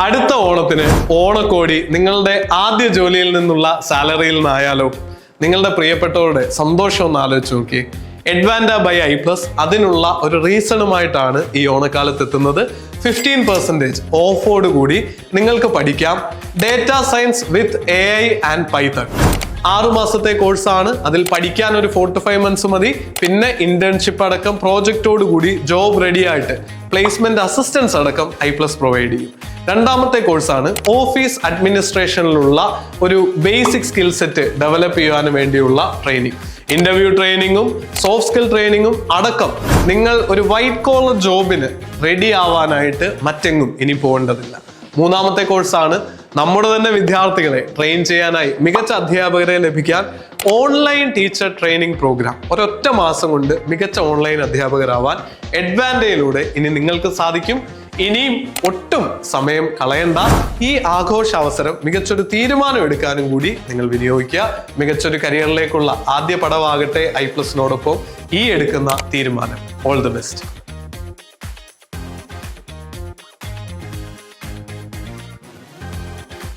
അടുത്ത ഓണത്തിന് ഓണക്കോടി നിങ്ങളുടെ ആദ്യ ജോലിയിൽ നിന്നുള്ള സാലറിയിൽ നിന്നായാലോ? നിങ്ങളുടെ പ്രിയപ്പെട്ടവരുടെ സന്തോഷം ഒന്ന് ആലോചിച്ച് നോക്കി. എഡ്വാൻഡ ബൈ ഐപ്ലസ് അതിനുള്ള ഒരു റീസണുമായിട്ടാണ് ഈ ഓണക്കാലത്ത് എത്തുന്നത്. 15% ഓഫോട് കൂടി നിങ്ങൾക്ക് പഠിക്കാം data science with AI and Python. 6 മാസത്തെ കോഴ്സാണ്. അതിൽ പഠിക്കാൻ ഒരു 4 to 5 months മതി. പിന്നെ ഇന്റേൺഷിപ്പ് അടക്കം പ്രോജക്റ്റോട് കൂടി ജോബ് റെഡി ആയിട്ട് പ്ലേസ്മെന്റ് അസിസ്റ്റൻസ് അടക്കം ഐപ്ലസ് പ്രൊവൈഡ് ചെയ്യും. രണ്ടാമത്തെ കോഴ്സാണ് ഓഫീസ് അഡ്മിനിസ്ട്രേഷനിലുള്ള ഒരു ബേസിക് സ്കിൽ സെറ്റ് ഡെവലപ്പ് ചെയ്യാൻ വേണ്ടിയുള്ള ട്രെയിനിങ്. ഇന്റർവ്യൂ ട്രെയിനിങ്ങും സോഫ്റ്റ് സ്കിൽ ട്രെയിനിങ്ങും അടക്കം നിങ്ങൾ ഒരു വൈറ്റ് കോളർ ജോബിന് റെഡി ആവാനായിട്ട് മറ്റെങ്ങും ഇനി പോകേണ്ടതില്ല. മൂന്നാമത്തെ കോഴ്സാണ് നമ്മുടെ തന്നെ വിദ്യാർത്ഥികളെ ട്രെയിൻ ചെയ്യാനായി മികച്ച അധ്യാപകരെ ലഭിക്കാൻ ഓൺലൈൻ ടീച്ചർ ട്രെയിനിങ് പ്രോഗ്രാം. ഒരൊറ്റ മാസം കൊണ്ട് മികച്ച ഓൺലൈൻ അധ്യാപകരാവാൻ എഡ്വാൻഡയിലൂടെ ഇനി നിങ്ങൾക്ക് സാധിക്കും. ഇനിയും ഒട്ടും സമയം കളയണ്ട. ഈ ആഘോഷ അവസരം മികച്ചൊരു തീരുമാനം എടുക്കാനും കൂടി നിങ്ങൾ വിനിയോഗിക്കുക. മികച്ചൊരു കരിയറിലേക്കുള്ള ആദ്യ പടവാകട്ടെ ഐപ്ലസിനോടൊപ്പം ഈ എടുക്കുന്ന തീരുമാനം. All the best.